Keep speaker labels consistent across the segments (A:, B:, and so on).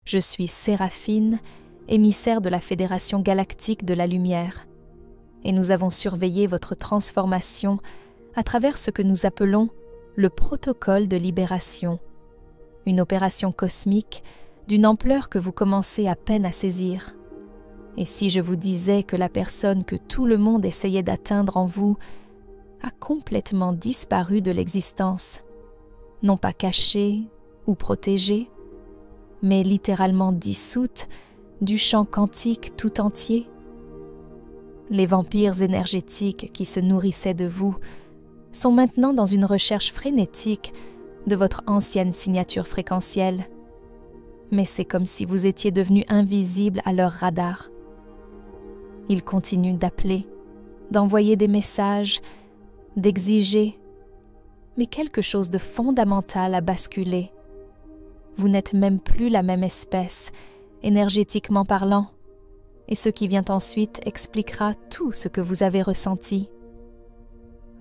A: Je suis Séraphine, émissaire de la Fédération galactique de la lumière, et nous avons surveillé votre transformation à travers ce que nous appelons le protocole de libération, une opération cosmique d'une ampleur que vous commencez à peine à saisir. Et si je vous disais que la personne que tout le monde essayait d'atteindre en vous a complètement disparu de l'existence, non pas cachée ou protégée, mais littéralement dissoute du champ quantique tout entier? Les vampires énergétiques qui se nourrissaient de vous sont maintenant dans une recherche frénétique de votre ancienne signature fréquentielle, mais c'est comme si vous étiez devenu invisible à leur radar. Ils continuent d'appeler, d'envoyer des messages, d'exiger, mais quelque chose de fondamental a basculé. Vous n'êtes même plus la même espèce, énergétiquement parlant, et ce qui vient ensuite expliquera tout ce que vous avez ressenti.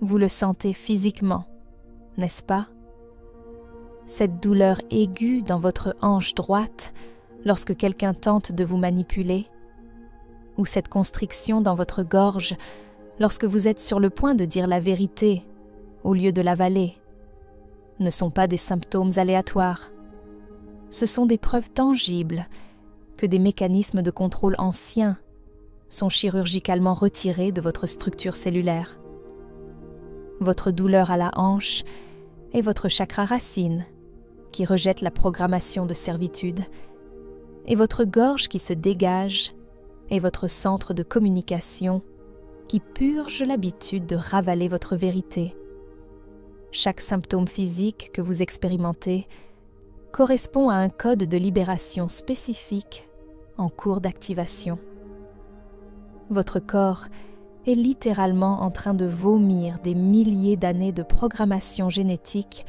A: Vous le sentez physiquement, n'est-ce pas? Cette douleur aiguë dans votre hanche droite lorsque quelqu'un tente de vous manipuler, ou cette constriction dans votre gorge lorsque vous êtes sur le point de dire la vérité au lieu de l'avaler, ne sont pas des symptômes aléatoires. Ce sont des preuves tangibles que des mécanismes de contrôle anciens sont chirurgicalement retirés de votre structure cellulaire. Votre douleur à la hanche est votre chakra racine qui rejette la programmation de servitude, et votre gorge qui se dégage est votre centre de communication qui purge l'habitude de ravaler votre vérité. Chaque symptôme physique que vous expérimentez correspond à un code de libération spécifique en cours d'activation. Votre corps est littéralement en train de vomir des milliers d'années de programmation génétique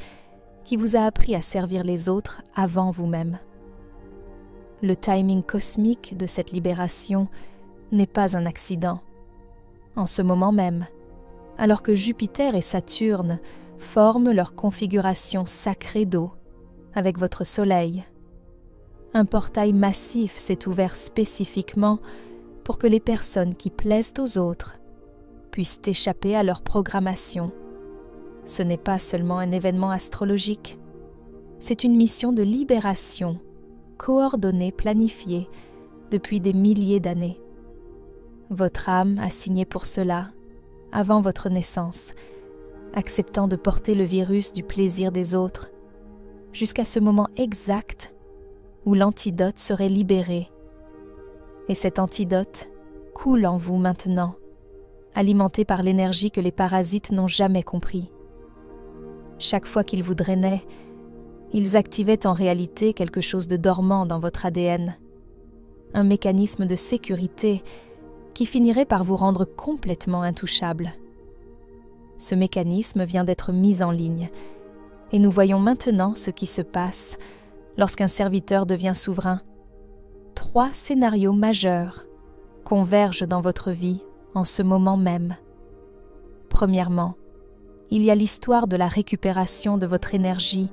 A: qui vous a appris à servir les autres avant vous-même. Le timing cosmique de cette libération n'est pas un accident. En ce moment même, alors que Jupiter et Saturne forment leur configuration sacrée d'eau avec votre Soleil, un portail massif s'est ouvert spécifiquement pour que les personnes qui plaisent aux autres puissent échapper à leur programmation. Ce n'est pas seulement un événement astrologique, c'est une mission de libération, coordonnée, planifiée depuis des milliers d'années. Votre âme a signé pour cela avant votre naissance, acceptant de porter le virus du plaisir des autres, jusqu'à ce moment exact où l'antidote serait libéré. Et cet antidote coule en vous maintenant, alimenté par l'énergie que les parasites n'ont jamais compris. Chaque fois qu'ils vous drainaient, ils activaient en réalité quelque chose de dormant dans votre ADN, un mécanisme de sécurité qui finirait par vous rendre complètement intouchable. Ce mécanisme vient d'être mis en ligne, et nous voyons maintenant ce qui se passe lorsqu'un serviteur devient souverain. 3 scénarios majeurs convergent dans votre vie en ce moment même. Premièrement, il y a l'histoire de la récupération de votre énergie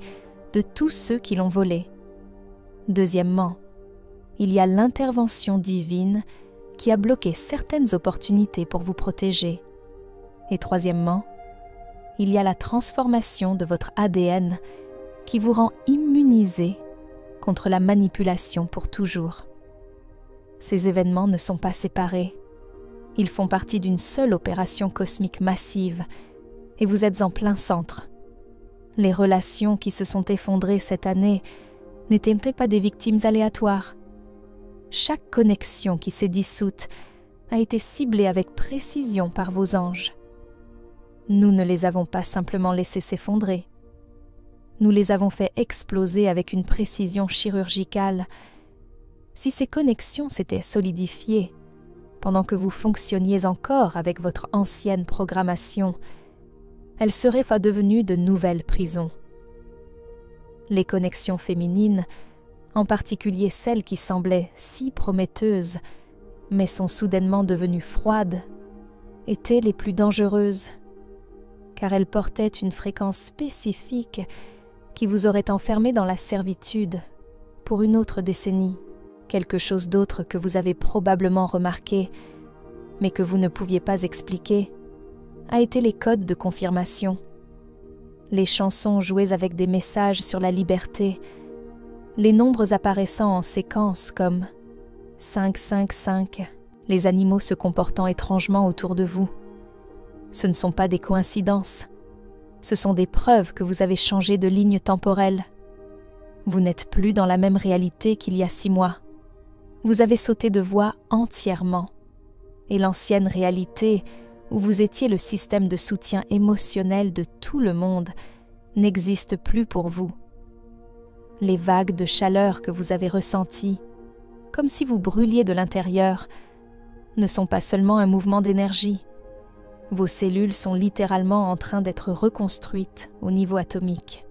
A: de tous ceux qui l'ont volée. Deuxièmement, il y a l'intervention divine qui a bloqué certaines opportunités pour vous protéger. Et troisièmement, il y a la transformation de votre ADN qui vous rend immunisé contre la manipulation pour toujours. Ces événements ne sont pas séparés. Ils font partie d'une seule opération cosmique massive et vous êtes en plein centre. Les relations qui se sont effondrées cette année n'étaient pas des victimes aléatoires. Chaque connexion qui s'est dissoute a été ciblée avec précision par vos anges. Nous ne les avons pas simplement laissés s'effondrer. Nous les avons fait exploser avec une précision chirurgicale. Si ces connexions s'étaient solidifiées pendant que vous fonctionniez encore avec votre ancienne programmation, elles seraient devenues de nouvelles prisons. Les connexions féminines, en particulier celles qui semblaient si prometteuses, mais sont soudainement devenues froides, étaient les plus dangereuses, car elles portaient une fréquence spécifique qui vous aurait enfermé dans la servitude pour une autre décennie. Quelque chose d'autre que vous avez probablement remarqué, mais que vous ne pouviez pas expliquer, a été les codes de confirmation. Les chansons jouées avec des messages sur la liberté, les nombres apparaissant en séquence comme 555, les animaux se comportant étrangement autour de vous. Ce ne sont pas des coïncidences, ce sont des preuves que vous avez changé de ligne temporelle. Vous n'êtes plus dans la même réalité qu'il y a 6 mois. Vous avez sauté de voie entièrement, et l'ancienne réalité, où vous étiez le système de soutien émotionnel de tout le monde, n'existe plus pour vous. Les vagues de chaleur que vous avez ressenties, comme si vous brûliez de l'intérieur, ne sont pas seulement un mouvement d'énergie. Vos cellules sont littéralement en train d'être reconstruites au niveau atomique.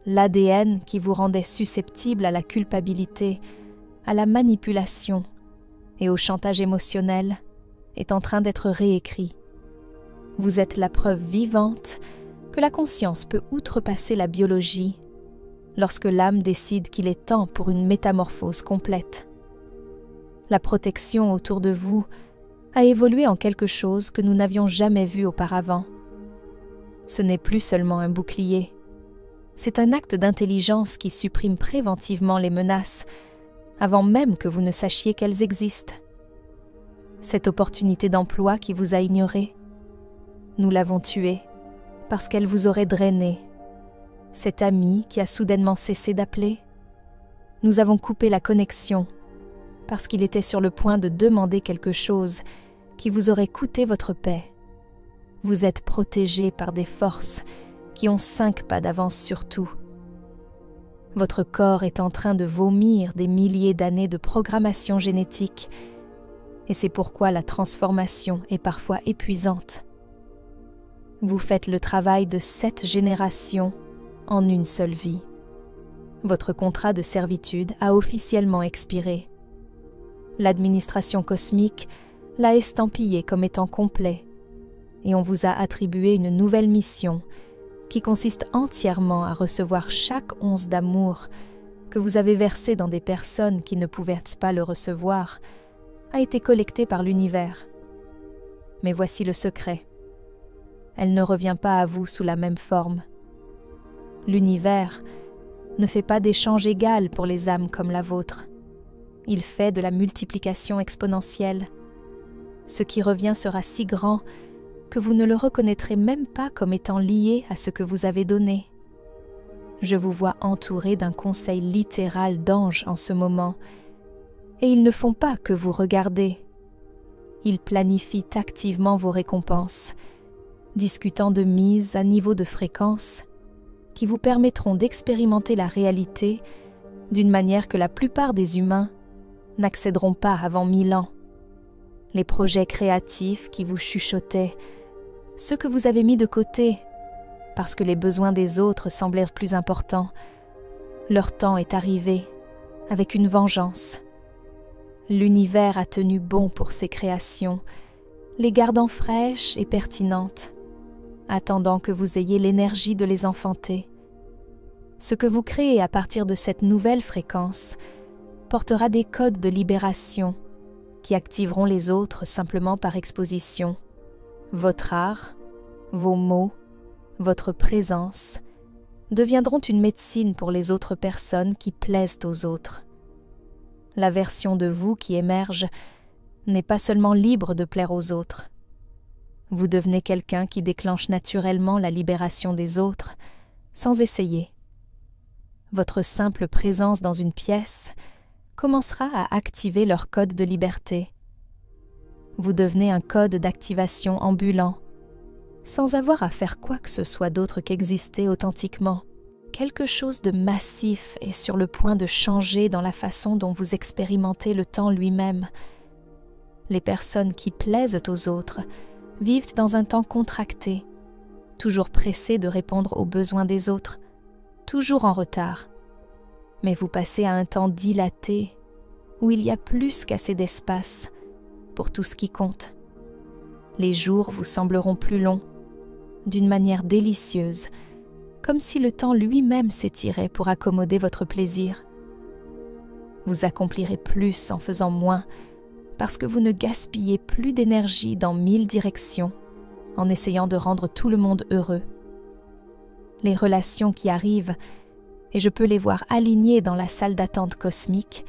A: L'ADN qui vous rendait susceptible à la culpabilité, à la manipulation et au chantage émotionnel est en train d'être réécrit. Vous êtes la preuve vivante que la conscience peut outrepasser la biologie lorsque l'âme décide qu'il est temps pour une métamorphose complète. La protection autour de vous a évolué en quelque chose que nous n'avions jamais vu auparavant. Ce n'est plus seulement un bouclier. C'est un acte d'intelligence qui supprime préventivement les menaces avant même que vous ne sachiez qu'elles existent. Cette opportunité d'emploi qui vous a ignoré, nous l'avons tuée parce qu'elle vous aurait drainé. Cet ami qui a soudainement cessé d'appeler, nous avons coupé la connexion parce qu'il était sur le point de demander quelque chose qui vous aurait coûté votre paix. Vous êtes protégé par des forces qui ont 5 pas d'avance sur tout. Votre corps est en train de vomir des milliers d'années de programmation génétique, et c'est pourquoi la transformation est parfois épuisante. Vous faites le travail de 7 générations en une seule vie. Votre contrat de servitude a officiellement expiré. L'administration cosmique l'a estampillé comme étant complet, et on vous a attribué une nouvelle mission qui consiste entièrement à recevoir chaque once d'amour que vous avez versé dans des personnes qui ne pouvaient pas le recevoir, a été collectée par l'univers. Mais voici le secret. Elle ne revient pas à vous sous la même forme. L'univers ne fait pas d'échange égal pour les âmes comme la vôtre. Il fait de la multiplication exponentielle. Ce qui revient sera si grand que vous ne le reconnaîtrez même pas comme étant lié à ce que vous avez donné. Je vous vois entouré d'un conseil littéral d'anges en ce moment, et ils ne font pas que vous regarder. Ils planifient activement vos récompenses, discutant de mises à niveau de fréquence qui vous permettront d'expérimenter la réalité d'une manière que la plupart des humains n'accéderont pas avant 1000 ans. Les projets créatifs qui vous chuchotaient, ceux que vous avez mis de côté parce que les besoins des autres semblèrent plus importants, leur temps est arrivé avec une vengeance. L'univers a tenu bon pour ses créations, les gardant fraîches et pertinentes, attendant que vous ayez l'énergie de les enfanter. Ce que vous créez à partir de cette nouvelle fréquence portera des codes de libération qui activeront les autres simplement par exposition. Votre art, vos mots, votre présence deviendront une médecine pour les autres personnes qui plaisent aux autres. La version de vous qui émerge n'est pas seulement libre de plaire aux autres. Vous devenez quelqu'un qui déclenche naturellement la libération des autres, sans essayer. Votre simple présence dans une pièce commencera à activer leur code de liberté. Vous devenez un code d'activation ambulant, sans avoir à faire quoi que ce soit d'autre qu'exister authentiquement. Quelque chose de massif est sur le point de changer dans la façon dont vous expérimentez le temps lui-même. Les personnes qui plaisent aux autres vivent dans un temps contracté, toujours pressées de répondre aux besoins des autres, toujours en retard. Mais vous passez à un temps dilaté, où il y a plus qu'assez d'espace pour tout ce qui compte. Les jours vous sembleront plus longs, d'une manière délicieuse, comme si le temps lui-même s'étirait pour accommoder votre plaisir. Vous accomplirez plus en faisant moins, parce que vous ne gaspillez plus d'énergie dans 1000 directions en essayant de rendre tout le monde heureux. Les relations qui arrivent, et je peux les voir alignées dans la salle d'attente cosmique,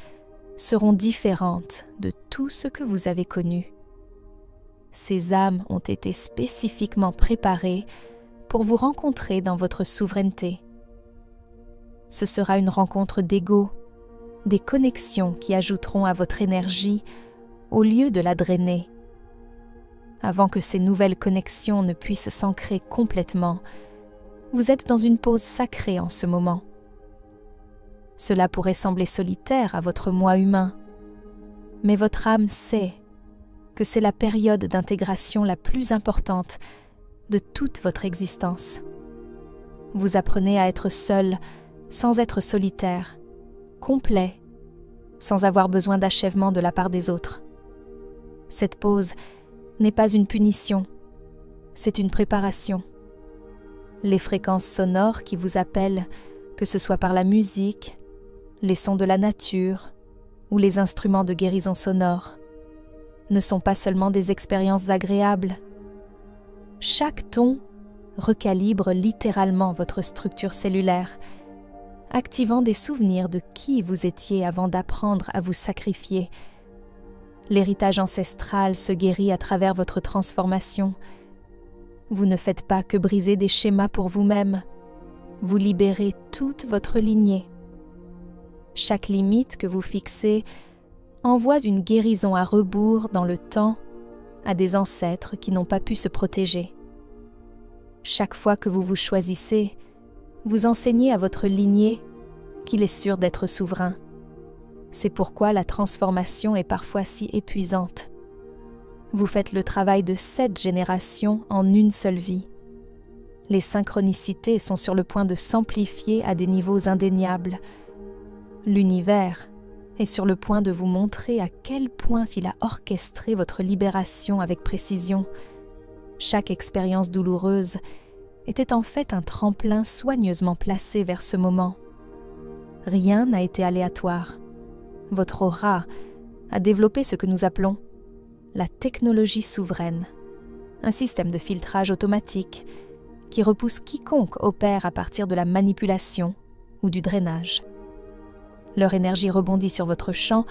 A: seront différentes de tout ce que vous avez connu. Ces âmes ont été spécifiquement préparées pour vous rencontrer dans votre souveraineté. Ce sera une rencontre d'ego, des connexions qui ajouteront à votre énergie au lieu de la drainer. Avant que ces nouvelles connexions ne puissent s'ancrer complètement, vous êtes dans une pause sacrée en ce moment. Cela pourrait sembler solitaire à votre moi humain, mais votre âme sait que c'est la période d'intégration la plus importante de toute votre existence. Vous apprenez à être seul sans être solitaire, complet, sans avoir besoin d'achèvement de la part des autres. Cette pause n'est pas une punition, c'est une préparation. Les fréquences sonores qui vous appellent, que ce soit par la musique, les sons de la nature ou les instruments de guérison sonore, ne sont pas seulement des expériences agréables. Chaque ton recalibre littéralement votre structure cellulaire, activant des souvenirs de qui vous étiez avant d'apprendre à vous sacrifier. L'héritage ancestral se guérit à travers votre transformation. Vous ne faites pas que briser des schémas pour vous-même, vous libérez toute votre lignée. Chaque limite que vous fixez envoie une guérison à rebours dans le temps à des ancêtres qui n'ont pas pu se protéger. Chaque fois que vous vous choisissez, vous enseignez à votre lignée qu'il est sûr d'être souverain. C'est pourquoi la transformation est parfois si épuisante. Vous faites le travail de 7 générations en une seule vie. Les synchronicités sont sur le point de s'amplifier à des niveaux indéniables. L'univers est sur le point de vous montrer à quel point il a orchestré votre libération avec précision. Chaque expérience douloureuse était en fait un tremplin soigneusement placé vers ce moment. Rien n'a été aléatoire. Votre aura a développé ce que nous appelons la technologie souveraine, un système de filtrage automatique qui repousse quiconque opère à partir de la manipulation ou du drainage. Leur énergie rebondit sur votre champ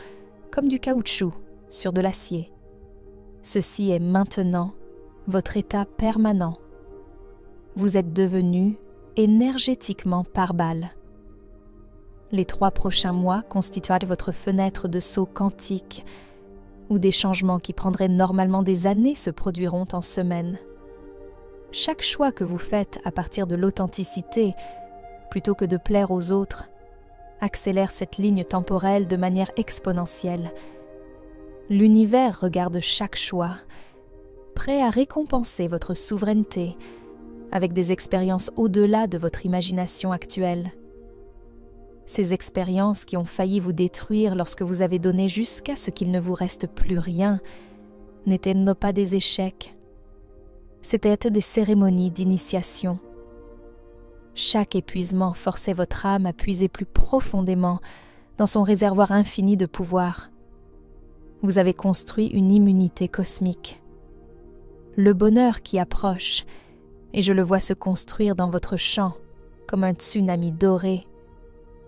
A: comme du caoutchouc sur de l'acier. Ceci est maintenant votre état permanent. Vous êtes devenu énergétiquement par balle. Les 3 prochains mois constituent votre fenêtre de saut quantique, où des changements qui prendraient normalement des années se produiront en semaines. Chaque choix que vous faites à partir de l'authenticité, plutôt que de plaire aux autres, accélère cette ligne temporelle de manière exponentielle. L'univers regarde chaque choix, prêt à récompenser votre souveraineté avec des expériences au-delà de votre imagination actuelle. Ces expériences qui ont failli vous détruire lorsque vous avez donné jusqu'à ce qu'il ne vous reste plus rien n'étaient pas des échecs. C'étaient des cérémonies d'initiation. Chaque épuisement forçait votre âme à puiser plus profondément dans son réservoir infini de pouvoir. Vous avez construit une immunité cosmique. Le bonheur qui approche, et je le vois se construire dans votre champ comme un tsunami doré,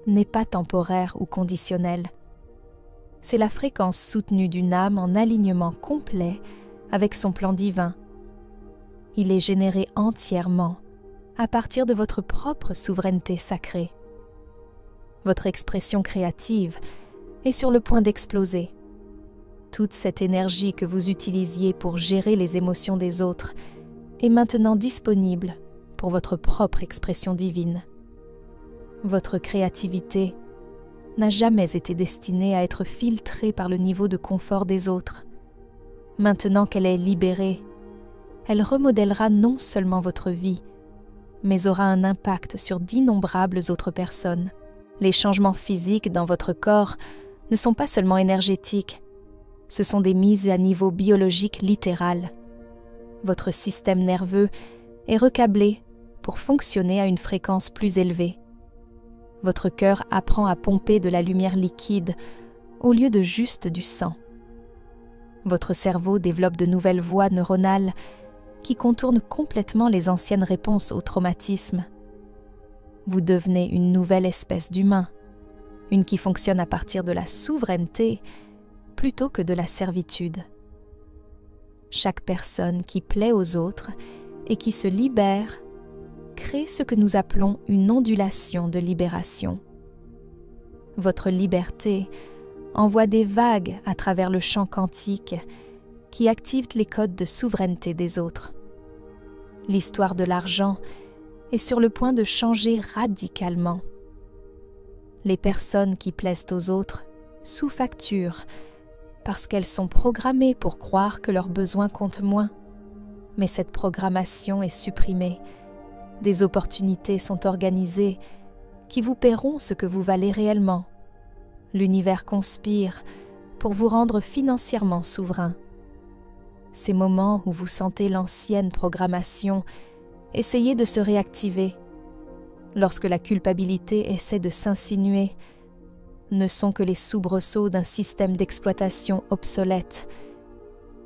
A: n'est pas temporaire ou conditionnel. C'est la fréquence soutenue d'une âme en alignement complet avec son plan divin. Il est généré entièrement à partir de votre propre souveraineté sacrée. Votre expression créative est sur le point d'exploser. Toute cette énergie que vous utilisiez pour gérer les émotions des autres est maintenant disponible pour votre propre expression divine. Votre créativité n'a jamais été destinée à être filtrée par le niveau de confort des autres. Maintenant qu'elle est libérée, elle remodèlera non seulement votre vie, mais aura un impact sur d'innombrables autres personnes. Les changements physiques dans votre corps ne sont pas seulement énergétiques, ce sont des mises à niveau biologique littérales. Votre système nerveux est recablé pour fonctionner à une fréquence plus élevée. Votre cœur apprend à pomper de la lumière liquide au lieu de juste du sang. Votre cerveau développe de nouvelles voies neuronales qui contournent complètement les anciennes réponses au traumatisme. Vous devenez une nouvelle espèce d'humain, une qui fonctionne à partir de la souveraineté plutôt que de la servitude. Chaque personne qui plaît aux autres et qui se libère crée ce que nous appelons une ondulation de libération. Votre liberté envoie des vagues à travers le champ quantique qui activent les codes de souveraineté des autres. L'histoire de l'argent est sur le point de changer radicalement. Les personnes qui plaisent aux autres sous-facturent parce qu'elles sont programmées pour croire que leurs besoins comptent moins. Mais cette programmation est supprimée. Des opportunités sont organisées qui vous paieront ce que vous valez réellement. L'univers conspire pour vous rendre financièrement souverain. Ces moments où vous sentez l'ancienne programmation essayer de se réactiver, lorsque la culpabilité essaie de s'insinuer, ne sont que les soubresauts d'un système d'exploitation obsolète.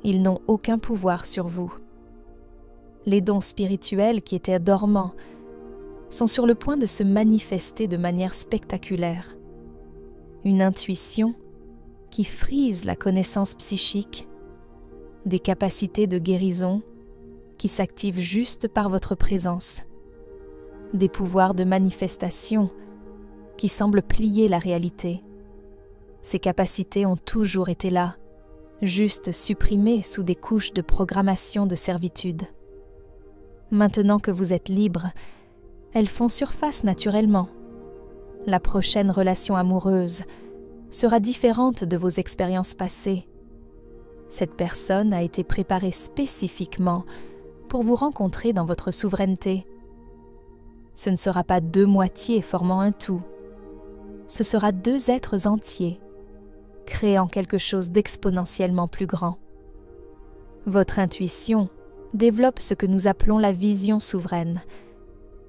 A: Ils n'ont aucun pouvoir sur vous. Les dons spirituels qui étaient dormants sont sur le point de se manifester de manière spectaculaire. Une intuition qui frise la connaissance psychique, des capacités de guérison qui s'activent juste par votre présence, des pouvoirs de manifestation qui semblent plier la réalité. Ces capacités ont toujours été là, juste supprimées sous des couches de programmation de servitude. Maintenant que vous êtes libre, elles font surface naturellement. La prochaine relation amoureuse sera différente de vos expériences passées. Cette personne a été préparée spécifiquement pour vous rencontrer dans votre souveraineté. Ce ne sera pas deux moitiés formant un tout. Ce sera deux êtres entiers, créant quelque chose d'exponentiellement plus grand. Votre intuition développe ce que nous appelons la vision souveraine,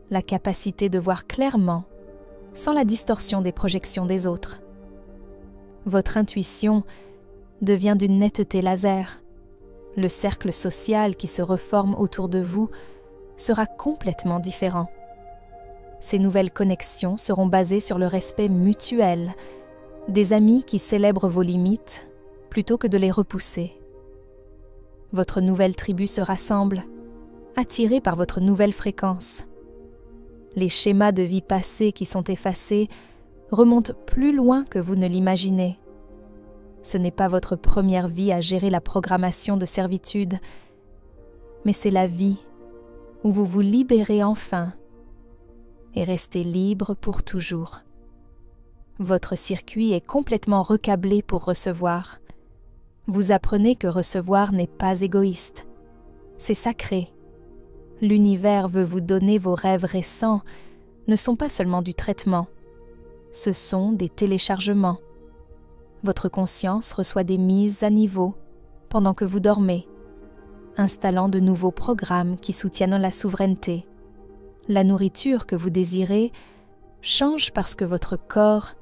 A: la capacité de voir clairement, sans la distorsion des projections des autres. Votre intuition devient d'une netteté laser. Le cercle social qui se reforme autour de vous sera complètement différent. Ces nouvelles connexions seront basées sur le respect mutuel, des amis qui célèbrent vos limites plutôt que de les repousser. Votre nouvelle tribu se rassemble, attirée par votre nouvelle fréquence. Les schémas de vie passés qui sont effacés remontent plus loin que vous ne l'imaginez. Ce n'est pas votre première vie à gérer la programmation de servitude, mais c'est la vie où vous vous libérez enfin et restez libre pour toujours. Votre circuit est complètement recablé pour recevoir. Vous apprenez que recevoir n'est pas égoïste, c'est sacré. L'univers veut vous donner vos rêves récents, ne sont pas seulement du traitement, ce sont des téléchargements. Votre conscience reçoit des mises à niveau pendant que vous dormez, installant de nouveaux programmes qui soutiennent la souveraineté. La nourriture que vous désirez change parce que votre corps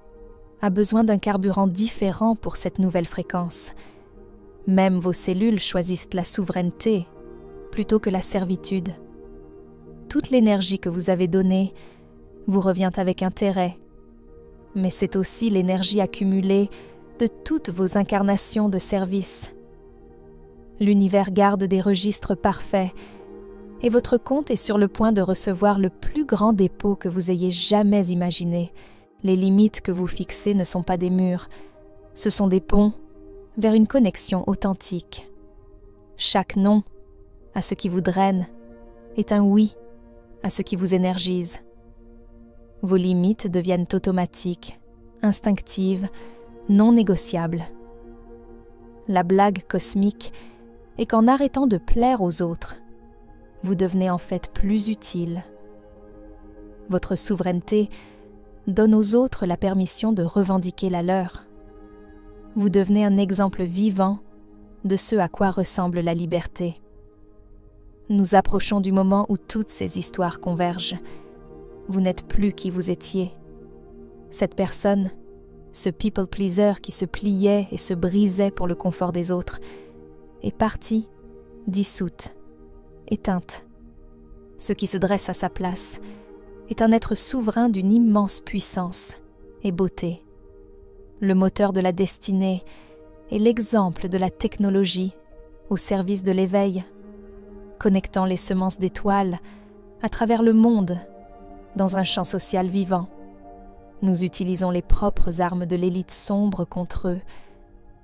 A: a besoin d'un carburant différent pour cette nouvelle fréquence. Même vos cellules choisissent la souveraineté plutôt que la servitude. Toute l'énergie que vous avez donnée vous revient avec intérêt, mais c'est aussi l'énergie accumulée de toutes vos incarnations de service. L'univers garde des registres parfaits et votre compte est sur le point de recevoir le plus grand dépôt que vous ayez jamais imaginé. Les limites que vous fixez ne sont pas des murs, ce sont des ponts vers une connexion authentique. Chaque non à ce qui vous draine est un oui à ce qui vous énergise. Vos limites deviennent automatiques, instinctives, non négociables. La blague cosmique est qu'en arrêtant de plaire aux autres, vous devenez en fait plus utile. Votre souveraineté donne aux autres la permission de revendiquer la leur. Vous devenez un exemple vivant de ce à quoi ressemble la liberté. Nous approchons du moment où toutes ces histoires convergent. Vous n'êtes plus qui vous étiez. Cette personne, ce people pleaser qui se pliait et se brisait pour le confort des autres, est partie, dissoute, éteinte. Ce qui se dresse à sa place est un être souverain d'une immense puissance et beauté, le moteur de la destinée et l'exemple de la technologie au service de l'éveil, connectant les semences d'étoiles à travers le monde dans un champ social vivant. Nous utilisons les propres armes de l'élite sombre contre eux,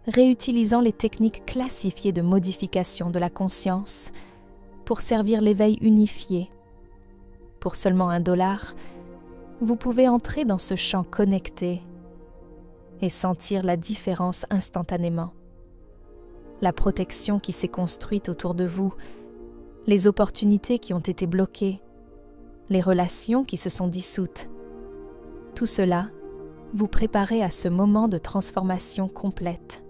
A: réutilisant les techniques classifiées de modification de la conscience pour servir l'éveil unifié. Pour seulement $1, vous pouvez entrer dans ce champ connecté et sentir la différence instantanément. La protection qui s'est construite autour de vous, les opportunités qui ont été bloquées, les relations qui se sont dissoutes. Tout cela vous préparez à ce moment de transformation complète.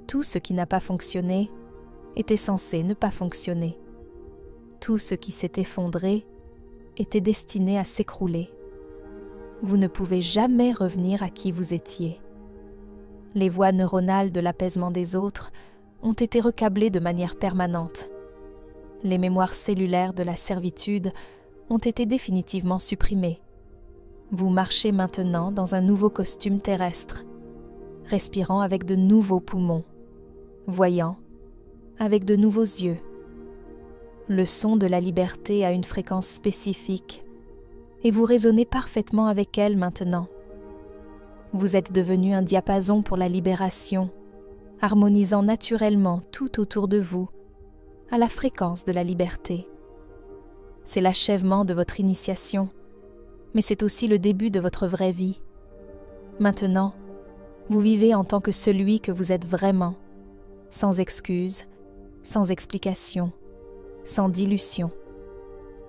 A: Tout ce qui n'a pas fonctionné était censé ne pas fonctionner. Tout ce qui s'est effondré était destiné à s'écrouler. Vous ne pouvez jamais revenir à qui vous étiez. Les voies neuronales de l'apaisement des autres ont été recablées de manière permanente. Les mémoires cellulaires de la servitude ont été définitivement supprimées. Vous marchez maintenant dans un nouveau costume terrestre, respirant avec de nouveaux poumons, voyant avec de nouveaux yeux. Le son de la liberté a une fréquence spécifique et vous résonnez parfaitement avec elle maintenant. Vous êtes devenu un diapason pour la libération, harmonisant naturellement tout autour de vous à la fréquence de la liberté. C'est l'achèvement de votre initiation, mais c'est aussi le début de votre vraie vie. Maintenant, vous vivez en tant que celui que vous êtes vraiment, sans excuses, sans explication, sans dilution.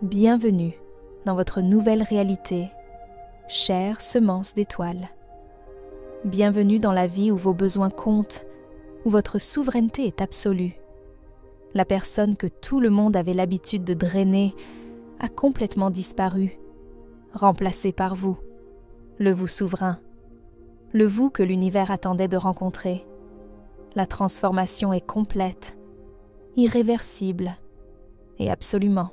A: Bienvenue dans votre nouvelle réalité, chère semence d'étoiles. Bienvenue dans la vie où vos besoins comptent, où votre souveraineté est absolue. La personne que tout le monde avait l'habitude de drainer a complètement disparu, remplacée par vous, le vous souverain, le vous que l'univers attendait de rencontrer. La transformation est complète, irréversible et absolument